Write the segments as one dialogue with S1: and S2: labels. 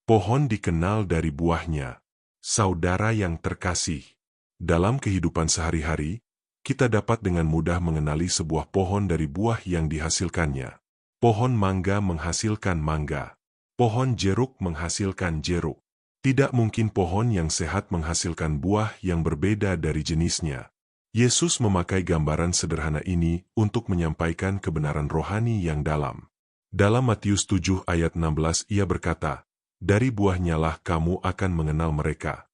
S1: Pohon dikenal dari buahnya. Saudara yang terkasih, dalam kehidupan sehari-hari, kita dapat dengan mudah mengenali sebuah pohon dari buah yang dihasilkannya. Pohon mangga menghasilkan mangga. Pohon jeruk menghasilkan jeruk. Tidak mungkin pohon yang sehat menghasilkan buah yang berbeda dari jenisnya. Yesus memakai gambaran sederhana ini untuk menyampaikan kebenaran rohani yang dalam. Dalam Matius 7 ayat 16 ia berkata, "Dari buahnya lah kamu akan mengenal mereka."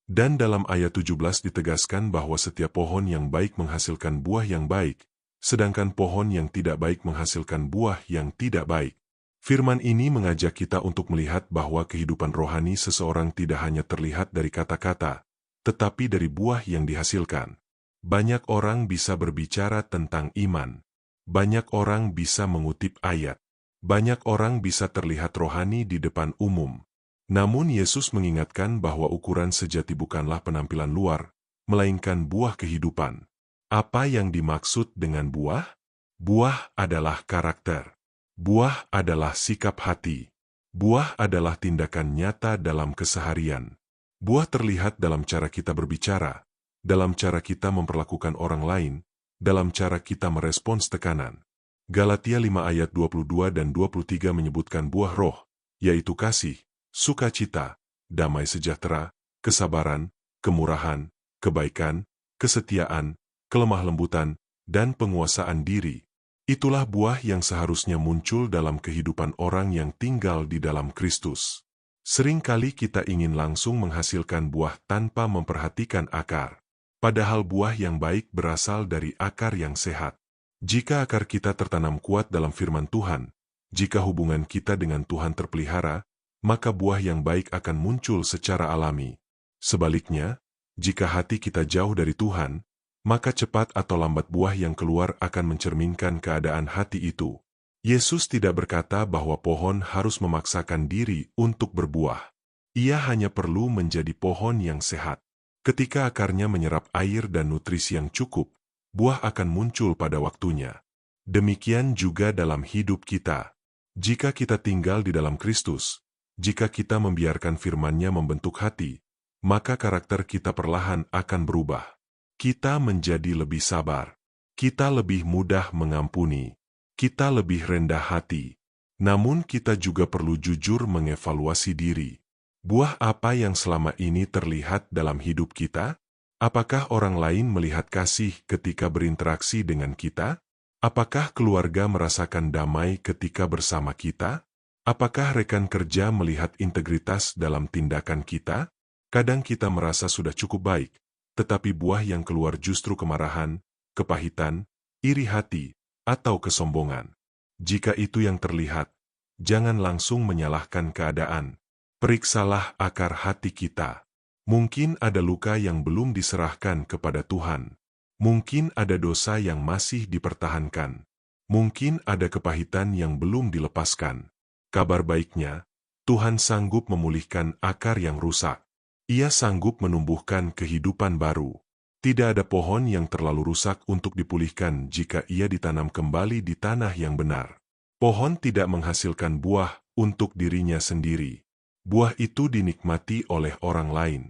S1: Dan dalam ayat 17 ditegaskan bahwa setiap pohon yang baik menghasilkan buah yang baik, sedangkan pohon yang tidak baik menghasilkan buah yang tidak baik. Firman ini mengajak kita untuk melihat bahwa kehidupan rohani seseorang tidak hanya terlihat dari kata-kata, tetapi dari buah yang dihasilkan. Banyak orang bisa berbicara tentang iman. Banyak orang bisa mengutip ayat. Banyak orang bisa terlihat rohani di depan umum. Namun Yesus mengingatkan bahwa ukuran sejati bukanlah penampilan luar, melainkan buah kehidupan. Apa yang dimaksud dengan buah? Buah adalah karakter. Buah adalah sikap hati. Buah adalah tindakan nyata dalam keseharian. Buah terlihat dalam cara kita berbicara, dalam cara kita memperlakukan orang lain, dalam cara kita merespons tekanan. Galatia 5 ayat 22 dan 23 menyebutkan buah roh, yaitu kasih, sukacita, damai sejahtera, kesabaran, kemurahan, kebaikan, kesetiaan, kelemah lembutan, dan penguasaan diri. Itulah buah yang seharusnya muncul dalam kehidupan orang yang tinggal di dalam Kristus. Seringkali kita ingin langsung menghasilkan buah tanpa memperhatikan akar. Padahal buah yang baik berasal dari akar yang sehat. Jika akar kita tertanam kuat dalam firman Tuhan, jika hubungan kita dengan Tuhan terpelihara, maka buah yang baik akan muncul secara alami. Sebaliknya, jika hati kita jauh dari Tuhan, maka cepat atau lambat buah yang keluar akan mencerminkan keadaan hati itu. Yesus tidak berkata bahwa pohon harus memaksakan diri untuk berbuah. Ia hanya perlu menjadi pohon yang sehat. Ketika akarnya menyerap air dan nutrisi yang cukup, buah akan muncul pada waktunya. Demikian juga dalam hidup kita. Jika kita tinggal di dalam Kristus, jika kita membiarkan firman-Nya membentuk hati, maka karakter kita perlahan akan berubah. Kita menjadi lebih sabar. Kita lebih mudah mengampuni. Kita lebih rendah hati. Namun kita juga perlu jujur mengevaluasi diri. Buah apa yang selama ini terlihat dalam hidup kita? Apakah orang lain melihat kasih ketika berinteraksi dengan kita? Apakah keluarga merasakan damai ketika bersama kita? Apakah rekan kerja melihat integritas dalam tindakan kita? Kadang kita merasa sudah cukup baik, tetapi buah yang keluar justru kemarahan, kepahitan, iri hati, atau kesombongan. Jika itu yang terlihat, jangan langsung menyalahkan keadaan. Periksalah akar hati kita. Mungkin ada luka yang belum diserahkan kepada Tuhan. Mungkin ada dosa yang masih dipertahankan. Mungkin ada kepahitan yang belum dilepaskan. Kabar baiknya, Tuhan sanggup memulihkan akar yang rusak. Ia sanggup menumbuhkan kehidupan baru. Tidak ada pohon yang terlalu rusak untuk dipulihkan jika ia ditanam kembali di tanah yang benar. Pohon tidak menghasilkan buah untuk dirinya sendiri. Buah itu dinikmati oleh orang lain.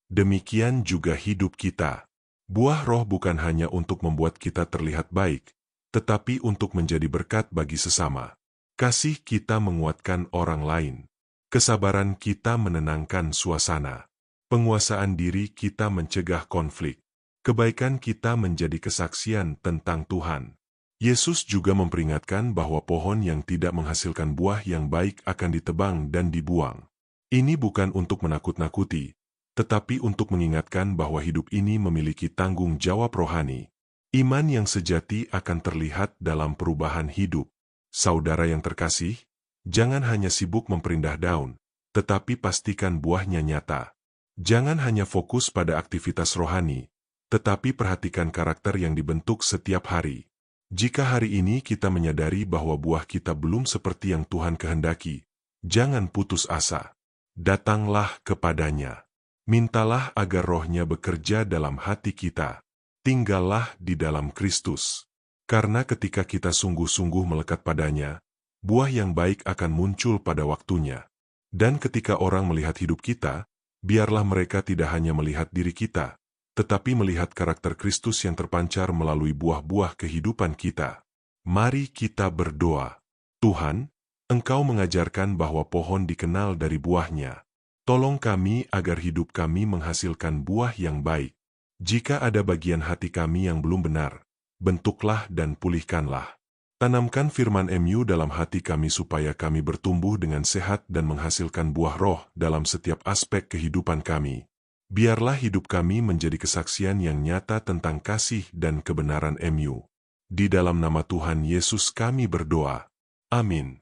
S1: Demikian juga hidup kita. Buah roh bukan hanya untuk membuat kita terlihat baik, tetapi untuk menjadi berkat bagi sesama. Kasih kita menguatkan orang lain. Kesabaran kita menenangkan suasana. Penguasaan diri kita mencegah konflik. Kebaikan kita menjadi kesaksian tentang Tuhan. Yesus juga memperingatkan bahwa pohon yang tidak menghasilkan buah yang baik akan ditebang dan dibuang. Ini bukan untuk menakut-nakuti, tetapi untuk mengingatkan bahwa hidup ini memiliki tanggung jawab rohani. Iman yang sejati akan terlihat dalam perubahan hidup. Saudara yang terkasih, jangan hanya sibuk memperindah daun, tetapi pastikan buahnya nyata. Jangan hanya fokus pada aktivitas rohani, tetapi perhatikan karakter yang dibentuk setiap hari. Jika hari ini kita menyadari bahwa buah kita belum seperti yang Tuhan kehendaki, jangan putus asa. Datanglah kepadanya. Mintalah agar rohnya bekerja dalam hati kita. Tinggallah di dalam Kristus. Karena ketika kita sungguh-sungguh melekat padanya, buah yang baik akan muncul pada waktunya. Dan ketika orang melihat hidup kita, biarlah mereka tidak hanya melihat diri kita, tetapi melihat karakter Kristus yang terpancar melalui buah-buah kehidupan kita. Mari kita berdoa. Tuhan, Engkau mengajarkan bahwa pohon dikenal dari buahnya. Tolong kami agar hidup kami menghasilkan buah yang baik. Jika ada bagian hati kami yang belum benar, bentuklah dan pulihkanlah. Tanamkan firman MU dalam hati kami supaya kami bertumbuh dengan sehat dan menghasilkan buah roh dalam setiap aspek kehidupan kami. Biarlah hidup kami menjadi kesaksian yang nyata tentang kasih dan kebenaran MU. Di dalam nama Tuhan Yesus kami berdoa. Amin.